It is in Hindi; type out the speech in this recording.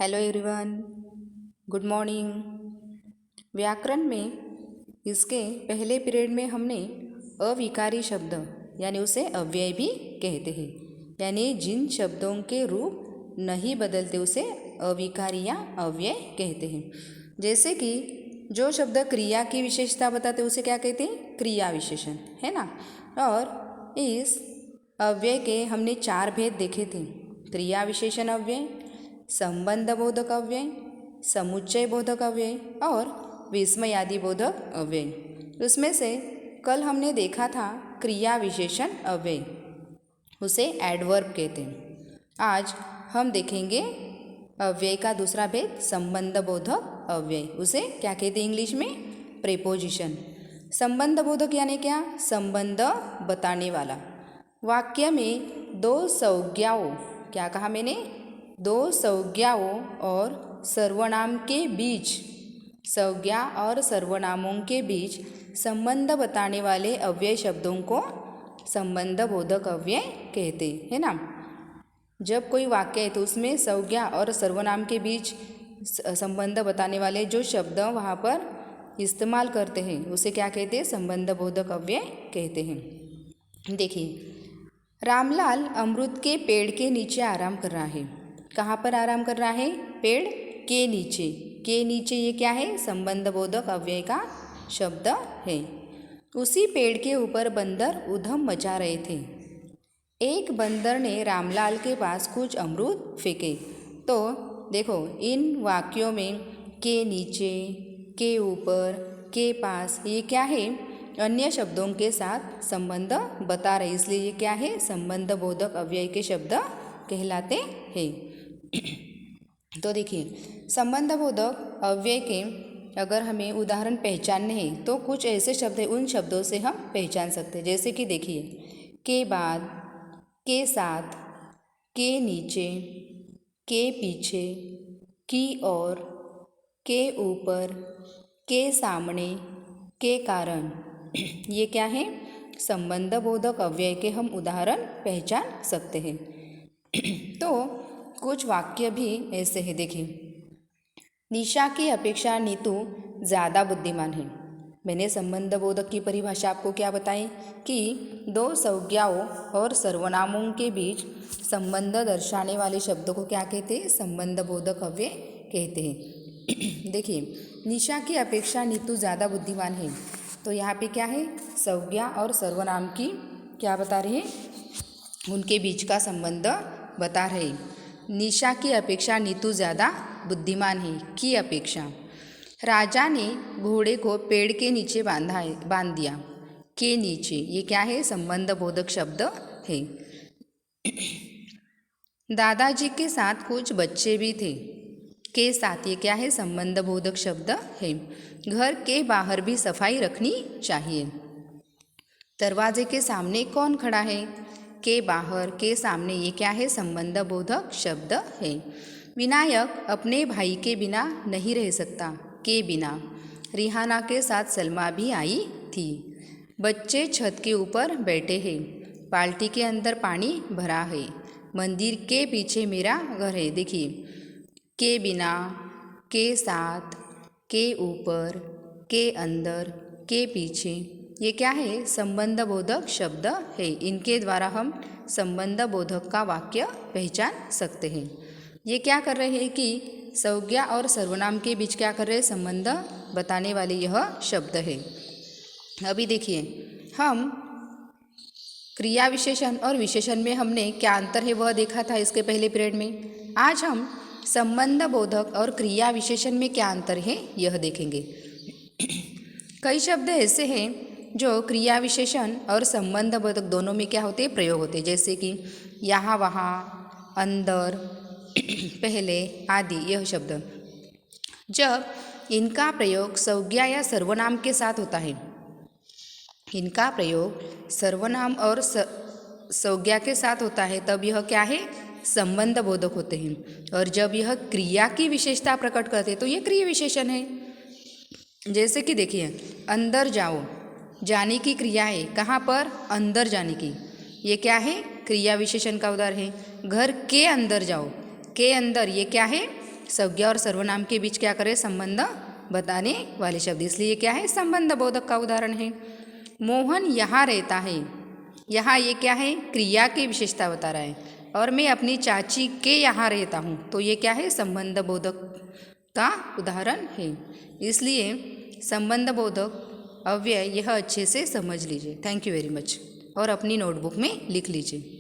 Hello everyone, good morning. व्याकरण में इसके पहले पीरियड में हमने अविकारी शब्द यानी उसे अव्यय भी कहते हैं, यानी जिन शब्दों के रूप नहीं बदलते उसे अविकारी या अव्यय कहते हैं। जैसे कि जो शब्द क्रिया की विशेषता बताते उसे क्या कहते हैं? क्रिया विशेषण, है ना। और इस अव्यय के हमने 4 भेद देखे थे। क्रिया विशेषण अव्यय, संबंध बोधक अव्यय, समुच्चय बोधक अव्यय और विस्मयादि बोधक अव्यय। उसमें से कल हमने देखा था क्रिया विशेषण अव्यय, उसे एडवर्ब कहते हैं। आज हम देखेंगे अव्यय का दूसरा भेद, संबंध बोधक अव्यय। उसे क्या कहते हैं इंग्लिश में? प्रेपोजिशन। संबंध बोधक यानी क्या? संबंध बताने वाला। वाक्य में दो संज्ञाओं, क्या कहा मैंने? दो संज्ञाओं और सर्वनाम के बीच, संज्ञा और सर्वनामों के बीच संबंध बताने वाले अव्यय शब्दों को संबंध बोधक अव्यय कहते हैं ना। जब कोई वाक्य है तो उसमें संज्ञा और सर्वनाम के बीच संबंध बताने वाले जो शब्द वहाँ पर इस्तेमाल करते हैं उसे क्या कहते हैं? संबंध बोधक अव्यय कहते हैं। देखिए, रामलाल अमरूद के पेड़ के नीचे आराम कर रहा है। कहाँ पर आराम कर रहा है? पेड़ के नीचे। के नीचे ये क्या है? संबंध बोधक अव्यय का शब्द है। उसी पेड़ के ऊपर बंदर उधम मचा रहे थे। एक बंदर ने रामलाल के पास कुछ अमरूद फेंके। तो देखो, इन वाक्यों में के नीचे, के ऊपर, के पास, ये क्या है? अन्य शब्दों के साथ संबंध बता रहे, इसलिए ये क्या है? संबंध बोधक अव्यय के शब्द कहलाते हैं। तो देखिए, संबंध बोधक अव्यय के अगर हमें उदाहरण पहचानने हैं तो कुछ ऐसे शब्द हैं, उन शब्दों से हम पहचान सकते हैं। जैसे कि देखिए, के बाद, के साथ, के नीचे, के पीछे, की ओर, के ऊपर, के सामने, के कारण, ये क्या है? संबंध बोधक अव्यय के हम उदाहरण पहचान सकते हैं। तो कुछ वाक्य भी ऐसे हैं। देखिए, निशा की अपेक्षा नीतू ज़्यादा बुद्धिमान है। मैंने संबंध बोधक की परिभाषा आपको क्या बताई कि दो संज्ञाओं और सर्वनामों के बीच संबंध दर्शाने वाले शब्दों को क्या कहते हैं? संबंध बोधक अव्यय कहते हैं। देखिए, निशा की अपेक्षा नीतू ज़्यादा बुद्धिमान है, तो यहाँ पे क्या है? संज्ञा और सर्वनाम की क्या बता रहे हैं? उनके बीच का संबंध बता रहे। निशा की अपेक्षा नीतू ज़्यादा बुद्धिमान है, की अपेक्षा। राजा ने घोड़े को पेड़ के नीचे बांध दिया। के नीचे, ये क्या है? संबंध बोधक शब्द है। दादाजी के साथ कुछ बच्चे भी थे। के साथ, ये क्या है? संबंध बोधक शब्द है। घर के बाहर भी सफाई रखनी चाहिए। दरवाजे के सामने कौन खड़ा है? के बाहर, के सामने, ये क्या है? संबंध बोधक शब्द है। विनायक अपने भाई के बिना नहीं रह सकता। के बिना। रिहाना के साथ सलमा भी आई थी। बच्चे छत के ऊपर बैठे हैं। बाल्टी के अंदर पानी भरा है। मंदिर के पीछे मेरा घर है। देखिए, के बिना, के साथ, के ऊपर, के अंदर, के पीछे, ये क्या है? संबंध बोधक शब्द है। इनके द्वारा हम संबंध बोधक का वाक्य पहचान सकते हैं। ये क्या कर रहे हैं कि संज्ञा और सर्वनाम के बीच क्या कर रहे हैं? संबंध बताने वाले यह शब्द है। अभी देखिए, हम क्रिया विशेषण और विशेषण में हमने क्या अंतर है वह देखा था इसके पहले पीरियड में। आज हम संबंध बोधक और क्रिया विशेषण में क्या अंतर है यह देखेंगे। कई शब्द ऐसे हैं जो क्रिया विशेषण और संबंध बोधक दोनों में क्या होते हैं? प्रयोग होते हैं। जैसे कि यहाँ, वहाँ, अंदर, पहले आदि, यह शब्द जब इनका प्रयोग संज्ञा या सर्वनाम के साथ होता है, इनका प्रयोग सर्वनाम और संज्ञा के साथ होता है, तब यह क्या है? संबंध बोधक होते हैं। और जब यह क्रिया की विशेषता प्रकट करते हैं तो यह क्रिया विशेषण है। जैसे कि देखिए, अंदर जाओ, जाने की क्रिया है। कहाँ पर? अंदर जाने की। ये क्या है? क्रिया विशेषण का उदाहरण है। घर के अंदर जाओ, के अंदर, ये क्या है? संज्ञा और सर्वनाम के बीच क्या करें, संबंध बताने वाले शब्द, इसलिए क्या है, संबंध बोधक का उदाहरण है। मोहन यहाँ रहता है, यहाँ ये क्या है, क्रिया की विशेषता बता रहा है, और मैं अपनी चाची के यहाँ रहता हूँ, तो ये क्या है, संबंध बोधक का उदाहरण है। इसलिए संबंध बोधक अव्यय यह अच्छे से समझ लीजिए। थैंक यू वेरी मच, और अपनी नोटबुक में लिख लीजिए।